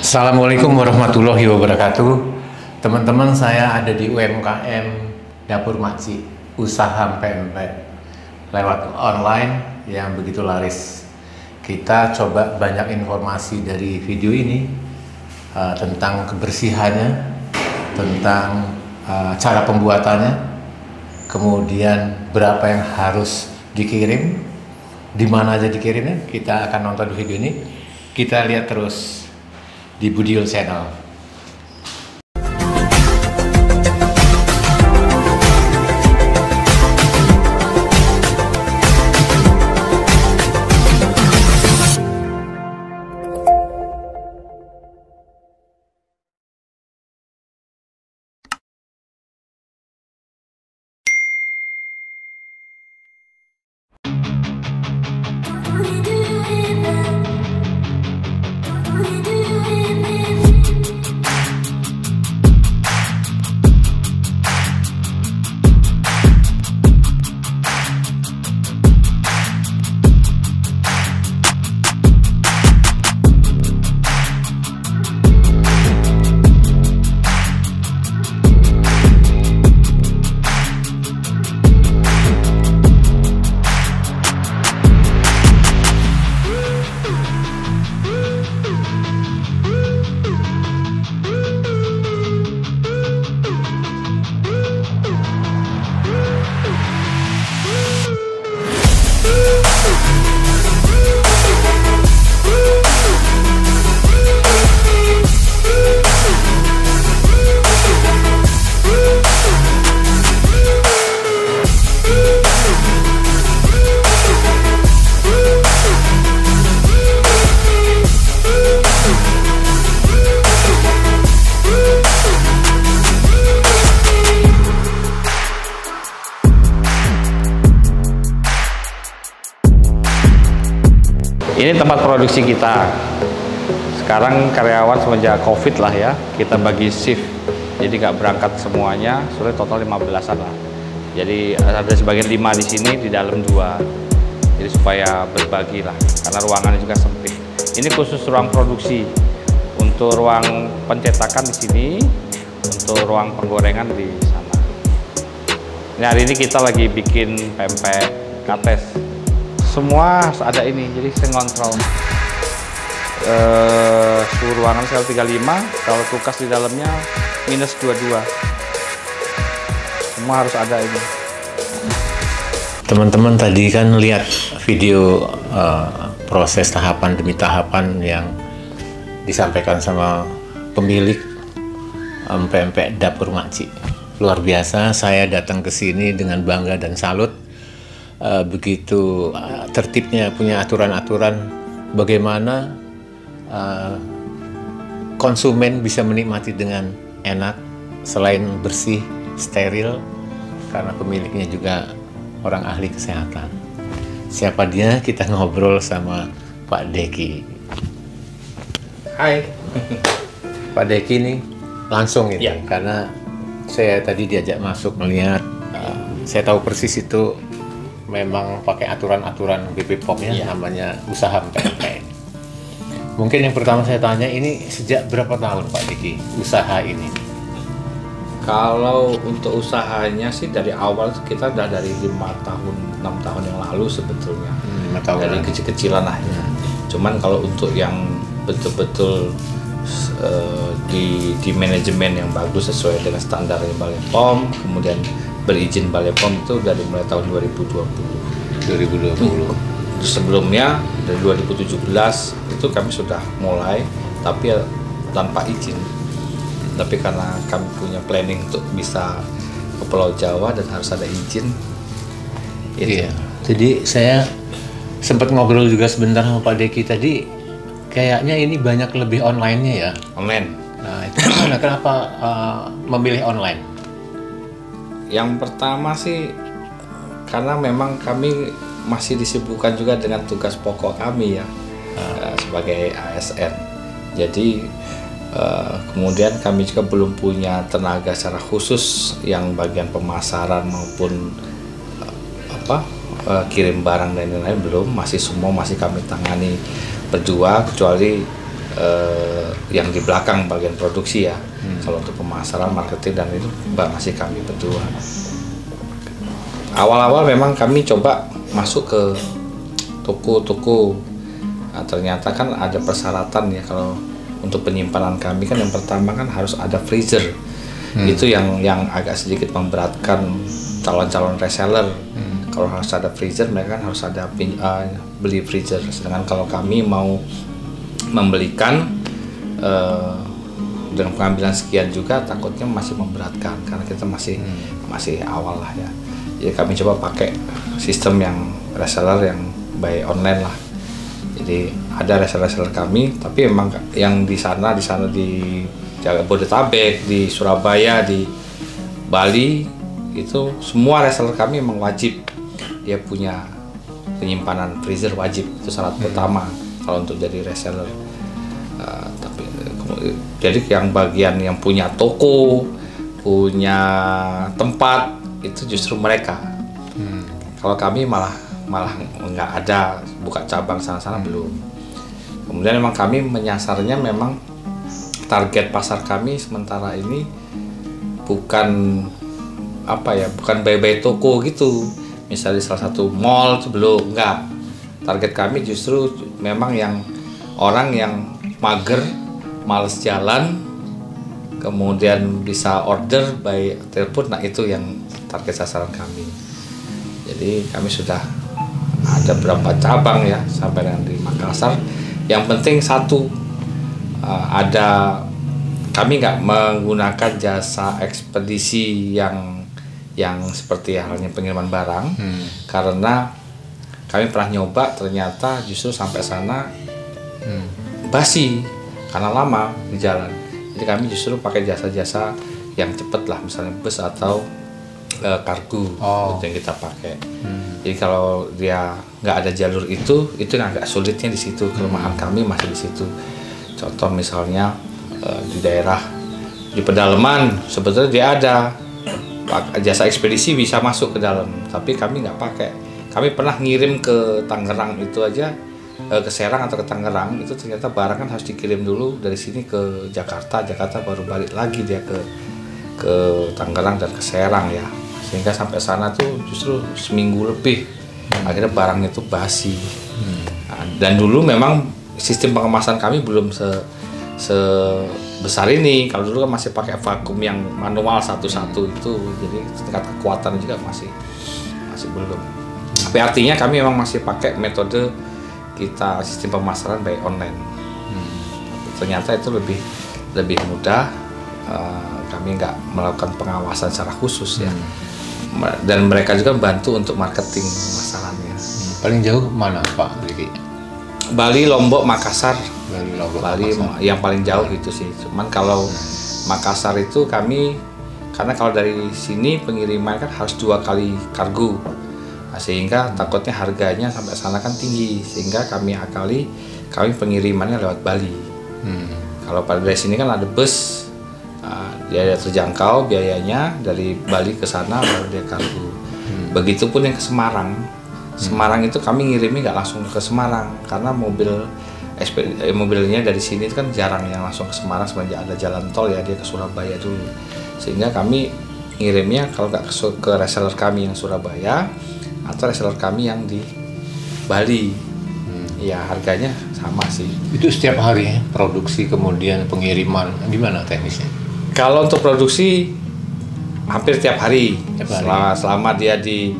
Assalamualaikum warahmatullahi wabarakatuh. Teman-teman, saya ada di UMKM Dapur Makcik, usaha pempek lewat online yang begitu laris. Kita coba banyak informasi dari video ini tentang kebersihannya, tentang cara pembuatannya, kemudian berapa yang harus dikirim, di mana aja dikirimnya. Kita akan nonton video ini. Kita lihat terus di Budiul Channel. Ini tempat produksi kita. Sekarang karyawan semenjak COVID lah ya, kita bagi shift. Jadi nggak berangkat semuanya, soalnya total 15-an lah. Jadi ada sebagian 5 di sini, di dalam 2. Jadi supaya berbagi lah, karena ruangannya juga sempit. Ini khusus ruang produksi. Untuk ruang pencetakan di sini, untuk ruang penggorengan di sana. Nah, hari ini kita lagi bikin pempek kates. Semua harus ada ini, jadi saya ngontrol suhu ruangan sel 35, kalau kulkas di dalamnya minus 22. Semua harus ada ini. Teman-teman tadi kan lihat video proses tahapan demi tahapan yang disampaikan sama pemilik pempek Dapur Makcik. Luar biasa, saya datang ke sini dengan bangga dan salut. Begitu tertibnya, punya aturan-aturan bagaimana konsumen bisa menikmati dengan enak, selain bersih, steril, karena pemiliknya juga orang ahli kesehatan. Siapa dia? Kita ngobrol sama Pak Deki. Hai Pak Deki nih, langsung ini ya. Karena saya tadi diajak masuk melihat, saya tahu persis itu memang pakai aturan-aturan BPOM ya, namanya usaha pempek. Mungkin yang pertama saya tanya, ini sejak berapa tahun Pak Diki usaha ini? Kalau untuk usahanya sih dari awal kita udah dari 5 tahun, 6 tahun yang lalu sebetulnya. 5 tahun dari kecil-kecilan lah ya. Cuman kalau untuk yang betul-betul di manajemen yang bagus sesuai dengan standar Balai POM, kemudian berizin Balai POM itu dari mulai tahun 2020. Sebelumnya dari 2017 itu kami sudah mulai, tapi ya tanpa izin. Tapi karena kami punya planning untuk bisa ke Pulau Jawa dan harus ada izin. Iya. Jadi saya sempat ngobrol juga sebentar sama Pak Deki tadi. Kayaknya ini banyak lebih online-nya ya. Online. Nah, itu kenapa memilih online? Yang pertama sih karena memang kami masih disibukkan juga dengan tugas pokok kami ya, sebagai ASN. Jadi kemudian kami juga belum punya tenaga secara khusus yang bagian pemasaran maupun kirim barang dan lain-lain, belum. Masih semua masih kami tangani berdua, kecuali yang di belakang bagian produksi ya. Kalau untuk pemasaran, marketing dan itu masih kami berdua. Awal-awal memang kami coba masuk ke toko-toko. Nah, ternyata kan ada persyaratan ya, kalau untuk penyimpanan kami kan yang pertama kan harus ada freezer. Itu yang agak sedikit memberatkan calon-calon reseller. Kalau harus ada freezer, mereka kan harus ada beli freezer. Sedangkan kalau kami mau membelikan dengan pengambilan sekian juga takutnya masih memberatkan karena kita masih awal lah ya. Jadi kami coba pakai sistem yang reseller yang by online lah. Jadi ada reseller kami, tapi emang yang di sana di Jabodetabek, di Surabaya, di Bali itu semua reseller kami memang wajib dia punya penyimpanan freezer, wajib, itu syarat pertama kalau untuk jadi reseller. Jadi yang bagian yang punya toko, punya tempat itu justru mereka. Kalau kami malah nggak ada buka cabang sana-sana, belum. Kemudian memang kami menyasarnya, memang target pasar kami sementara ini bukan bukan buy toko gitu. Misalnya salah satu mall itu belum, enggak. Target kami justru memang yang orang yang mager, males jalan, kemudian bisa order by telepon. Nah, itu yang target sasaran kami. Jadi kami sudah ada berapa cabang ya sampai di Makassar. Yang penting satu, kami nggak menggunakan jasa ekspedisi yang seperti halnya pengiriman barang, karena kami pernah nyoba, ternyata justru sampai sana basi karena lama di jalan. Jadi kami justru pakai jasa-jasa yang cepet lah, misalnya bus atau kargo itu yang kita pakai. Jadi kalau dia nggak ada jalur itu yang agak sulitnya di situ. Kelemahan kami masih di situ. Contoh misalnya di daerah di pedalaman sebetulnya dia ada jasa ekspedisi bisa masuk ke dalam, tapi kami nggak pakai. Kami pernah ngirim ke Tangerang itu aja, ke Serang atau ke Tangerang itu ternyata barang kan harus dikirim dulu dari sini ke Jakarta baru balik lagi dia ke Tangerang dan ke Serang ya, sehingga sampai sana tuh justru seminggu lebih. Akhirnya barangnya itu basi. Dan dulu memang sistem pengemasan kami belum sebesar ini. Kalau dulu kan masih pakai vakum yang manual satu-satu itu, jadi tingkat kekuatan juga masih belum. Tapi artinya kami memang masih pakai metode kita sistem pemasaran by online. Ternyata itu lebih mudah. Kami nggak melakukan pengawasan secara khusus ya. Dan mereka juga bantu untuk marketing pemasarannya. Paling jauh mana Pak Riki? Bali, Lombok, Makassar. Bali yang paling jauh itu sih. Cuman kalau Makassar itu kami, karena kalau dari sini pengiriman kan harus 2 kali kargo. Nah, sehingga takutnya harganya sampai sana kan tinggi, sehingga kami pengirimannya lewat Bali. Kalau dari sini kan ada bus, dia terjangkau biayanya, dari Bali ke sana baru dia kargo. Begitupun yang ke Semarang. Semarang itu kami ngirimnya nggak langsung ke Semarang, karena mobilnya dari sini itu kan jarang yang langsung ke Semarang semenjak ada jalan tol ya, dia ke Surabaya dulu. Sehingga kami ngirimnya kalau nggak ke reseller kami yang Surabaya atau reseller kami yang di Bali. Ya harganya sama sih. Itu setiap hari produksi kemudian pengiriman, gimana teknisnya? Kalau untuk produksi hampir tiap hari. Selama dia di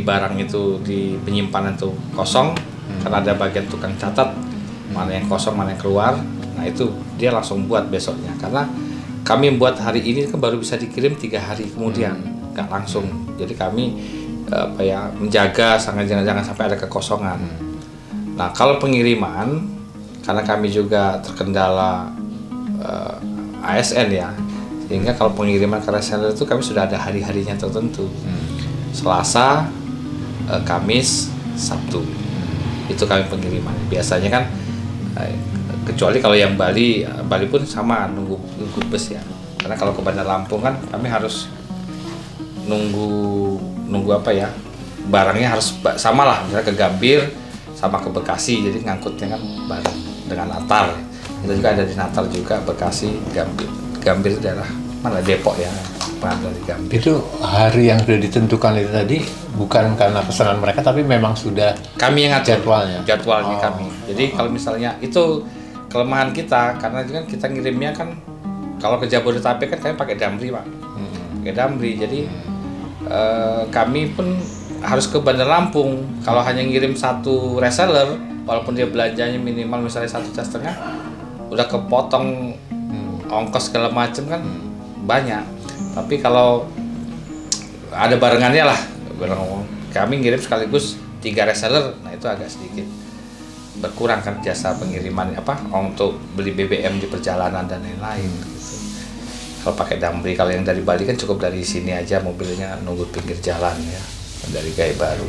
barang itu, di penyimpanan itu kosong, karena ada bagian tukang catat mana yang kosong mana yang keluar. Nah itu dia langsung buat besoknya, karena kami buat hari ini kan baru bisa dikirim 3 hari kemudian, nggak langsung. Jadi kami menjaga jangan sampai ada kekosongan. Nah kalau pengiriman, karena kami juga terkendala ASN ya, sehingga kalau pengiriman ke reseller itu kami sudah ada hari-harinya tertentu. Selasa, Kamis, Sabtu itu kami pengiriman. Biasanya kan kecuali kalau yang Bali pun sama nunggu bus ya, karena kalau ke Bandar Lampung kan kami harus nunggu barangnya harus sama lah, misalnya ke Gambir sama ke Bekasi, jadi ngangkutnya kan bareng dengan antar. Kita juga ada di Natal juga, Bekasi, Gambir. Gambir itu daerah mana, Depok ya, dari Gambir. Itu hari yang sudah ditentukan itu tadi bukan karena pesanan mereka, tapi memang sudah kami yang ngatur jadwalnya. kami. Jadi kalau misalnya itu kelemahan kita, karena kan kita ngirimnya kan kalau ke Jabodetabek kan kami pakai Damri Pak, pakai Damri. Jadi kami pun harus ke Bandar Lampung. Kalau hanya ngirim satu reseller, walaupun dia belanjanya minimal misalnya 1,5 juta, udah kepotong ongkos segala macam kan banyak. Tapi kalau ada barengannya lah, kami ngirim sekaligus 3 reseller, nah itu agak sedikit berkurang kan jasa pengiriman untuk beli BBM di perjalanan dan lain-lain gitu. Kalau pakai Damri, kalau yang dari Bali kan cukup dari sini aja, mobilnya nunggu pinggir jalan ya, dari Gaya Baru.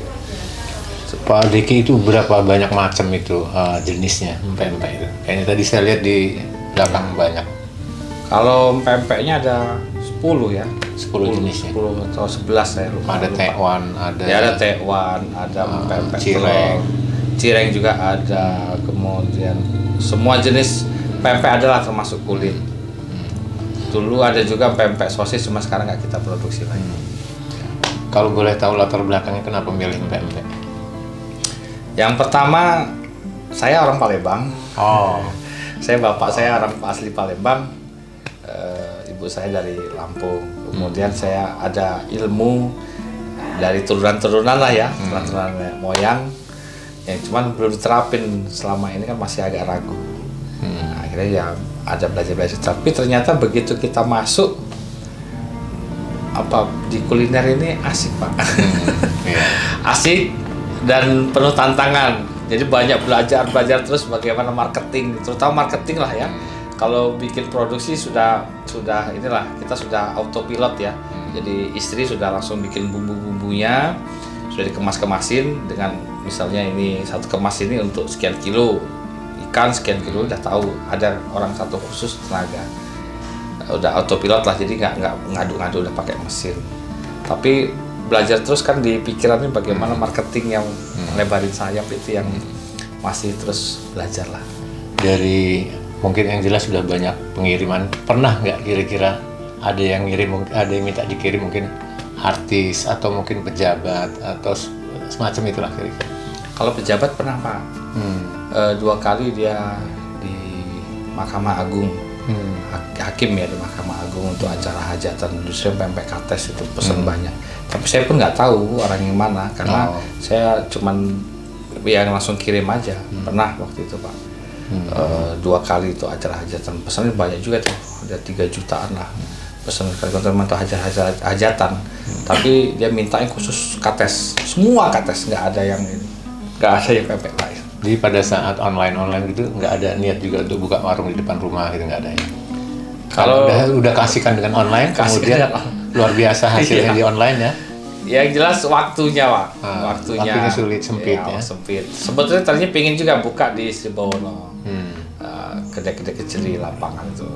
Pak Diki, itu berapa banyak macam itu jenisnya pempek itu? Kayaknya tadi saya lihat di belakang banyak. Kalau pempeknya ada 10 ya. 10 jenisnya. 10 atau 11 saya lupa. Ada tekwan, ada. Ya, ada tekwan, ada pempek cireng. Cireng juga ada. Kemudian semua jenis pempek adalah termasuk kulit. Dulu ada juga pempek sosis, cuma sekarang nggak kita produksi lagi. Kalau boleh tahu latar belakangnya kenapa milih pempek? Yang pertama, saya orang Palembang. Bapak saya orang asli Palembang. Ibu saya dari Lampung. Kemudian saya ada ilmu dari turunan-turunan lah ya, turunan moyang. Yang cuman belum diterapin selama ini kan masih agak ragu. Nah, akhirnya ya ada belajar-belajar. Tapi ternyata begitu kita masuk di kuliner ini asik Pak. Asik dan penuh tantangan. Jadi banyak belajar terus bagaimana marketing, terutama marketing lah ya. Kalau bikin produksi sudah inilah, kita sudah autopilot ya. Jadi istri sudah langsung bikin bumbu-bumbunya, sudah dikemas-kemasin dengan misalnya ini satu kemas ini untuk sekian kilo ikan, sekian kilo, udah tahu ada orang satu khusus tenaga. Udah autopilot lah, jadi nggak ngadu-ngadu, udah pakai mesin. Tapi belajar terus kan di pikirannya bagaimana marketing yang lebarin sayap itu yang masih terus belajar lah. Dari mungkin yang jelas sudah banyak pengiriman. Pernah nggak kira-kira ada yang ngirim, ada yang minta dikirim mungkin artis atau mungkin pejabat atau semacam itulah kira-kira? Kalau pejabat pernah Pak. 2 kali dia di Mahkamah Agung. Hakim ya di Mahkamah Agung untuk acara hajatan industri pempek kates itu pesan banyak. Tapi saya pun nggak tahu orang yang mana karena saya cuman yang langsung kirim aja. Pernah waktu itu Pak. 2 kali itu acara hajatan, pesannya banyak juga tuh, ada 3 jutaan lah pesan sekali teman tuh hajatan. Tapi dia minta yang khusus kates, semua kates, nggak ada yang ini, nggak ada yang pempek lain. Jadi pada saat online gitu nggak ada niat juga untuk buka warung di depan rumah gitu, nggak ada ya? Kalau udah kasihkan dengan online, kemudian luar biasa hasilnya di online ya. Yang jelas waktunya Pak, waktunya sulit, sempit ya. Sempit. Sebetulnya tadinya pengen juga buka di Sri Bawono, kedai-kedai kecil di lapangan itu,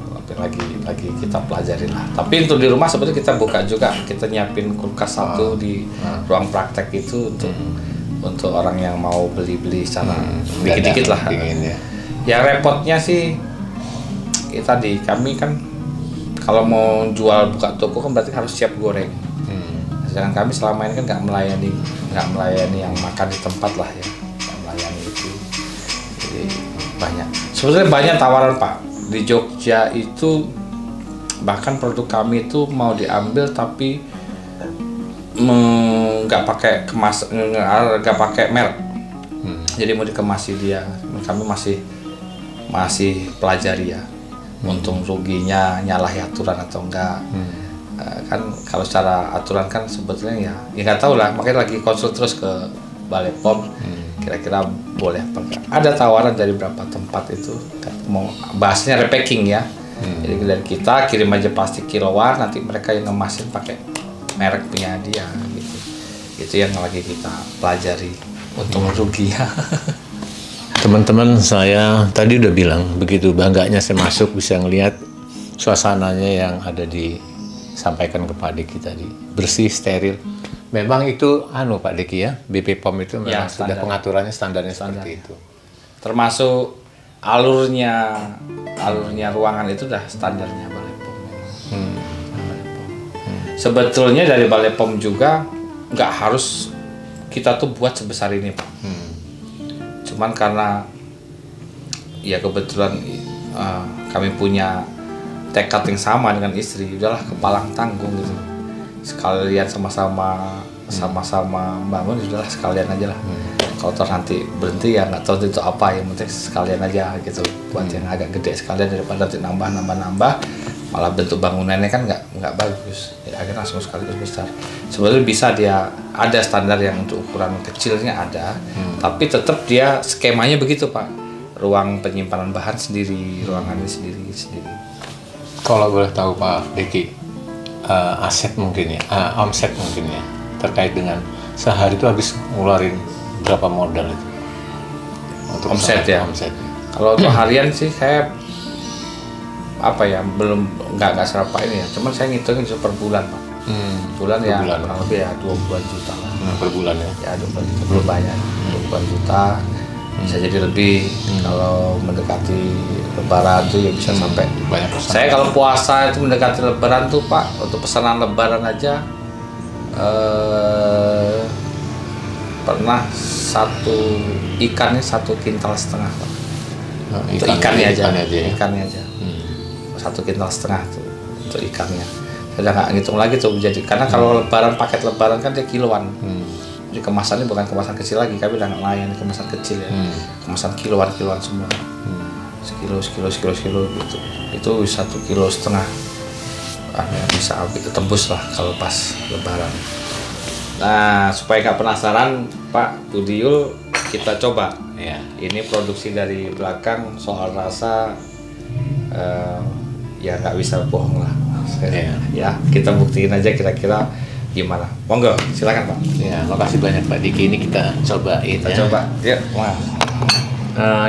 lagi kita pelajarin lah. Tapi untuk di rumah sebetulnya kita buka juga, kita nyiapin kulkas satu di ruang praktek itu untuk orang yang mau beli secara dikit-dikit lah. Yang repotnya sih kami kan kalau mau jual buka toko kan berarti harus siap goreng. Sedangkan kami selama ini kan nggak melayani yang makan di tempat lah ya, nggak melayani itu. Jadi sebetulnya banyak tawaran Pak di Jogja itu, bahkan produk kami itu mau diambil tapi nggak pakai nggak pakai merek. Jadi mau dikemasi dia, kami masih pelajari ya. Untung ruginya, nyalahi aturan atau enggak. Kan kalau secara aturan kan sebetulnya ya nggak tahu lah, makanya lagi konsul terus ke Balai POM, kira-kira boleh apa enggak. Ada tawaran dari beberapa tempat itu, mau bahasnya repacking ya. Jadi dari kita kirim aja plastik kiloan, nanti mereka yang ngemasin pakai merek punya dia gitu. Itu yang lagi kita pelajari, untung rugi ya. Teman-teman saya tadi udah bilang begitu bangganya saya masuk bisa ngelihat suasananya yang ada disampaikan ke Pak Diki tadi, bersih, steril. Memang itu Pak Diki ya, BP POM itu memang sudah pengaturannya standarnya seperti itu. Termasuk alurnya ruangan itu udah standarnya Balai POM. Sebetulnya dari Balai POM juga nggak harus kita tuh buat sebesar ini Pak. Cuman karena ya kebetulan kami punya tekad yang sama dengan istri, udahlah kepalang tanggung gitu. Sekalian sama-sama bangun, udahlah sekalian aja lah. Kalau toh nanti berhenti ya nggak tahu itu apa, yang penting sekalian aja gitu, buat yang agak gede sekalian daripada nanti nambah malah bentuk bangunannya kan nggak bagus, ya akhirnya langsung sekaligus besar. Sebenarnya bisa dia ada standar yang untuk ukuran kecilnya ada, tapi tetap dia skemanya begitu Pak, ruang penyimpanan bahan sendiri, ruangannya sendiri. Kalau boleh tahu Pak Deki, aset mungkin ya, omset mungkin ya, terkait dengan sehari itu habis ngeluarin berapa modal itu untuk omset ya? Omset. Kalau untuk harian sih saya belum nggak serapa ini ya, cuman saya ngitungin per bulan Pak. Bulan ya kurang lebih ya 20-an juta lah. Per bulan ya 20-an juta, belum banyak, 20-an juta. Bisa jadi lebih kalau mendekati Lebaran tuh ya bisa sampai banyak pesanan. Saya kalau puasa itu mendekati Lebaran tuh Pak, untuk pesanan Lebaran aja pernah satu ikannya 1,5 kintal Pak. Untuk ikannya aja. 1,5 kintal tuh untuk ikannya. Saya nggak ngitung lagi tuh jadi, karena kalau paket Lebaran kan dia kiloan. Jadi kemasannya bukan kemasan kecil lagi, kami udah nggak layan kemasan kecil ya, kemasan kiloan semua, sekilo gitu. Itu 1,5 kilo, bisa tembus lah kalau pas Lebaran. Nah, supaya nggak penasaran Pak Budiul, kita coba ya. Ini produksi dari belakang, soal rasa ya nggak bisa bohong lah. Ya kita buktiin aja kira-kira gimana. Monggo, silakan Pak. Ya, makasih banyak Pak Diki. Ini kita cobain. Coba. Ya. Wah.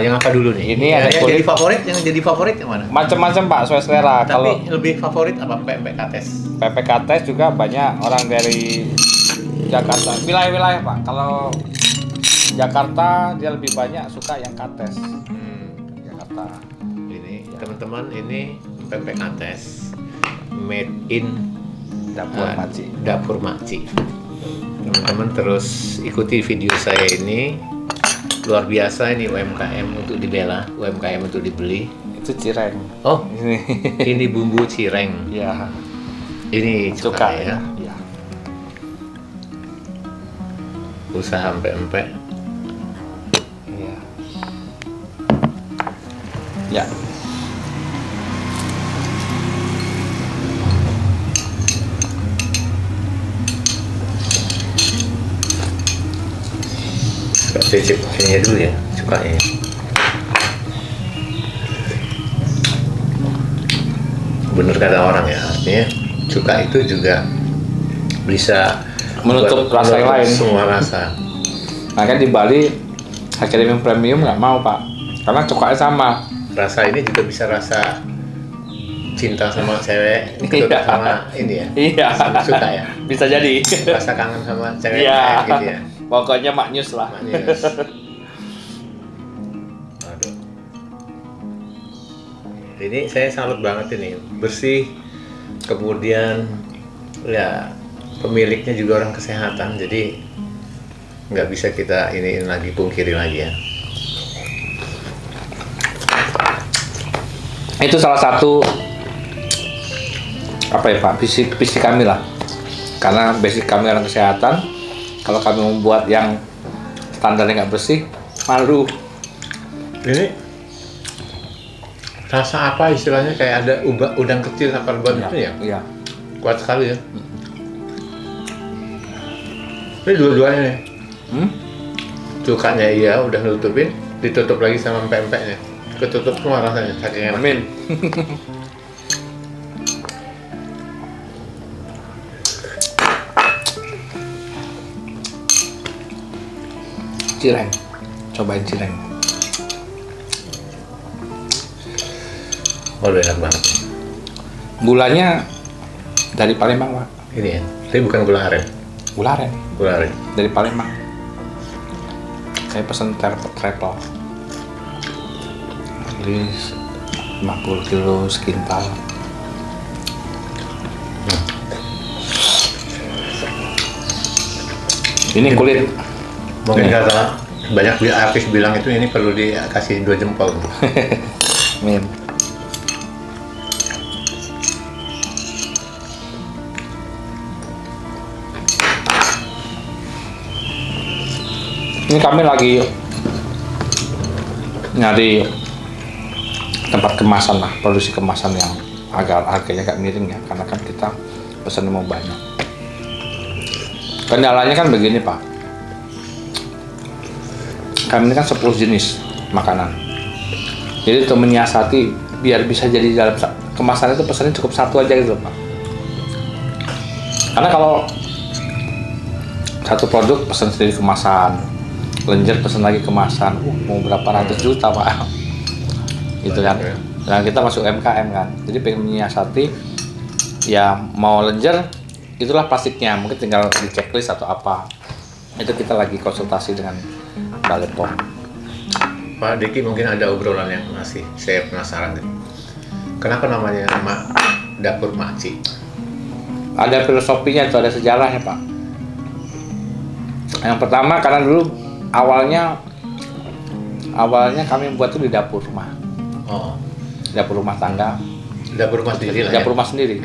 Yang apa dulu nih? Ini ada yang jadi favorit yang mana? Macam-macam Pak, sesuai selera. Tapi kalau lebih favorit apa PPKTes? PPKTes juga banyak orang dari Jakarta, wilayah-wilayah Pak. Kalau Jakarta dia lebih banyak suka yang kates. Jakarta. Ini teman-teman, ini PPKTes made in Dapur Makci. Teman-teman terus ikuti video saya ini, luar biasa ini, UMKM untuk dibela, UMKM untuk dibeli. Itu cireng. Oh, ini bumbu cireng. Ya. Ini cuka ya. Ya. Usaha empek-empek. Iya. Ya. Cicip ininya dulu ya, cukanya. Bener kata orang ya, artinya cuka itu juga bisa menutup rasa yang lain. Semua rasa. Makanya di Bali Academy Premium nggak mau Pak, karena cukanya sama. Rasa ini juga bisa rasa cinta sama cewek, sama ini ya. Iya. Suka ya. Bisa jadi. Rasa kangen sama cewek gitu ya. Pokoknya maknyus lah. Maknyus. Aduh. Ini saya salut banget ini, bersih, kemudian ya pemiliknya juga orang kesehatan, jadi nggak bisa kita ini lagi pungkiri lagi ya. Itu salah satu apa ya Pak, visi kami lah, karena basic kami orang kesehatan. Kalau kami membuat yang standarnya nggak bersih, malu. Ini rasa apa istilahnya, kayak ada udang kecil apa buat itu ya? Iya. Kuat sekali ya. Ini dua-duanya nih. Cukanya iya udah nutupin, ditutup lagi sama empek-empeknya. Ketutup semua rasanya, saking enak. Amin. Cireng, cobain cireng. Oh, enak banget. Gulanya dari Palembang Pak. Ini ya, tapi bukan gula aren. Gula aren. Gula aren Dari Palembang. Saya pesen triple. Jadi 50 kilo sekintal. Ini kulit. Mungkin kata banyak artis bilang itu ini perlu dikasih 2 jempol. Min. Ini kami lagi nyari tempat kemasan lah, produksi kemasan yang agar harganya agak miring ya, karena kan kita pesan mau banyak. Kendalanya kan begini Pak, kami ini kan 10 jenis makanan, jadi untuk menyiasati biar bisa jadi dalam kemasan itu pesannya cukup 1 aja gitu Pak. Karena kalau satu produk pesan sendiri kemasan, lenjer pesan lagi kemasan, mau berapa ratus juta Pak, gitu kan. Dan kita masuk UMKM kan, jadi pengen menyiasati ya, mau lenjer itulah plastiknya, mungkin tinggal di checklist atau apa, itu kita lagi konsultasi dengan Balai POM. Pak Diki, mungkin ada obrolan yang masih saya penasaran deh. Kenapa namanya nama Dapur Makci? Ada filosofinya, itu ada sejarahnya Pak. Yang pertama karena dulu awalnya kami buat itu di dapur rumah. Oh, Dapur rumah tangga. dapur rumah sendiri lah. Dapur rumah sendiri.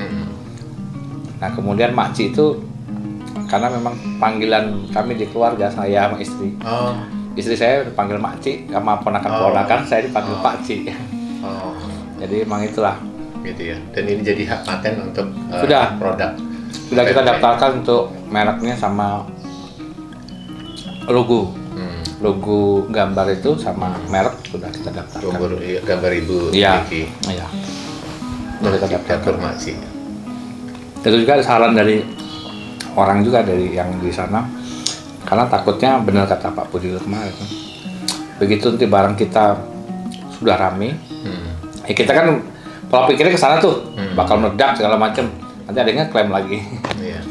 Nah kemudian makci itu karena memang panggilan kami di keluarga, saya sama istri. Oh. Istri saya dipanggil makci, sama ponakan-ponakan saya dipanggil pakci. Oh. Jadi emang itulah. Gitu ya. Dan ini jadi hak paten untuk Sudah. produk. Sudah kita daftarkan untuk mereknya sama logo. Logo gambar itu sama merek sudah kita daftarkan. Logo gambar Ibu Iya. Diki. Iya. Sudah kita daftarkan. Dapur Makci. Itu juga ada saran dari orang juga dari yang di sana, karena takutnya benar kata Pak Budi kemarin, begitu nanti barang kita sudah rame, ya kita kan pola pikirnya ke sana tuh, bakal meledak segala macam, nanti ada yang ngeklaim lagi. Iya.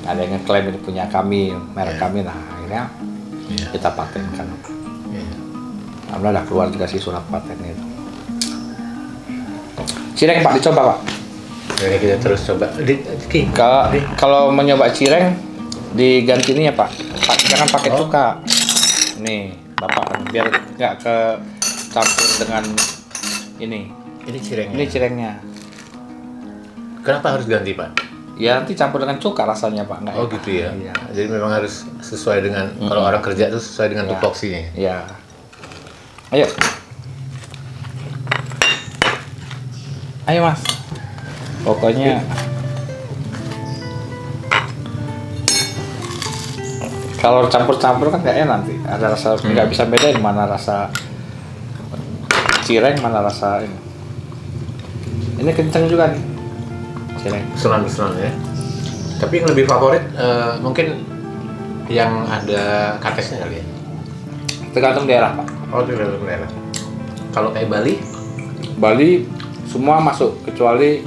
Ada yang ngeklaim ini punya kami, merek kami, nah akhirnya kita patenkan. Alhamdulillah udah keluar juga sih surat patennya itu. Cireng Pak, dicoba Pak. Jadi kita terus coba. Kalau mau nyoba cireng diganti ini ya Pak. Jangan pakai cuka. Nih Bapak, biar nggak ke campur dengan ini. Ini cirengnya. Ini cirengnya. Kenapa harus ganti Pak? Ya nanti campur dengan cuka rasanya Pak. Nggak Oh enak. gitu ya. Iya. Jadi memang harus sesuai dengan kalau orang kerja itu sesuai dengan Ya. tupoksinya. Iya. Ayo. Ayo Mas. Pokoknya kalau campur-campur kan nggak enak nanti. Ada rasa nggak bisa bedain mana rasa cireng mana rasa ini. Ini kenceng juga nih cireng. Selan-selan ya. Tapi yang lebih favorit mungkin yang ada katesnya kali ya. Tergantung daerah Pak. Oh itu daerah. Kalau kayak Bali? Bali semua masuk kecuali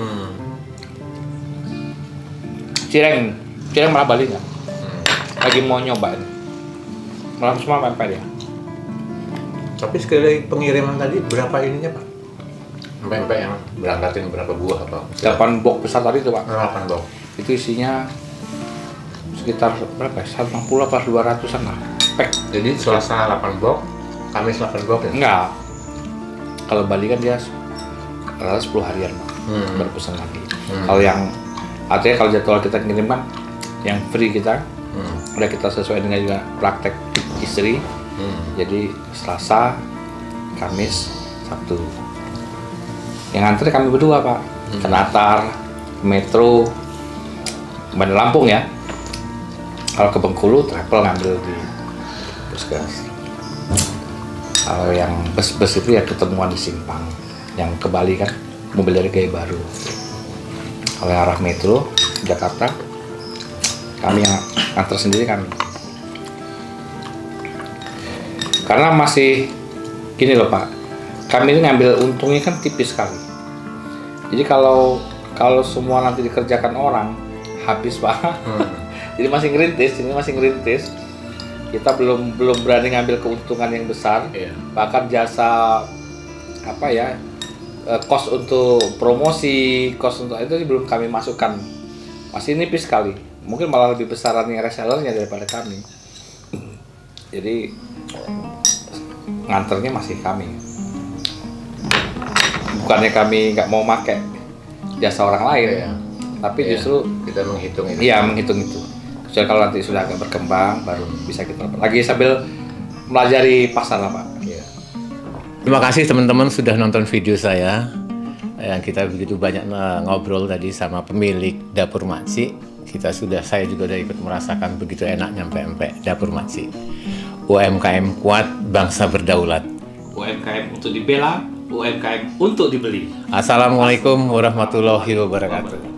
cireng malah Bali nggak. Lagi mau nyobain. Malah semua pempek ya. Tapi sekali lagi pengiriman tadi berapa ininya Pak? Pempek yang berangkatin berapa buah apa? 8 box besar tadi tuh Pak. 8 box. Itu isinya sekitar berapa ya? 150 apa 200-an lah. Pack. Jadi Selasa 8 box, Kamis 8 box ya? Enggak. Kalau Bali kan dia rata 10 harian Pak. Berpesan lagi. Kalau yang artinya kalau jadwal kita kirim kan yang free kita udah kita sesuai dengan juga praktek istri. Jadi Selasa, Kamis, Sabtu. Yang antri kami berdua Pak. Ke Natar, Metro, Bandar Lampung ya. Kalau ke Bengkulu, travel ngambil di Puskes. Kalau yang bus-bus itu ya ketemuan di Simpang. Yang ke Bali kan mobil dari Gaya Baru. Kalau yang arah Metro, Jakarta, kami yang antar sendiri kami. Karena masih gini loh Pak, kami ini ngambil untungnya kan tipis sekali. Jadi kalau semua nanti dikerjakan orang, habis Pak. Jadi masih ngerintis, Kita belum berani ngambil keuntungan yang besar. Iya. Bahkan jasa apa ya, cost untuk promosi, cost untuk itu belum kami masukkan, masih nipis sekali, mungkin malah lebih besarannya resellernya daripada kami. Jadi nganternya masih kami, bukannya kami nggak mau pakai jasa orang lain, tapi justru kita menghitung ini. Iya, menghitung itu. Kecuali kalau nanti sudah agak berkembang, baru bisa kita lagi sambil melajari pasar lah, Pak. Ya. Terima kasih teman-teman sudah nonton video saya. Yang kita begitu banyak ngobrol tadi sama pemilik Dapur Makcik. Saya juga udah ikut merasakan begitu enaknya pempek Dapur Makcik. UMKM kuat, bangsa berdaulat. UMKM untuk dibela, UMKM untuk dibeli. Assalamualaikum warahmatullahi wabarakatuh.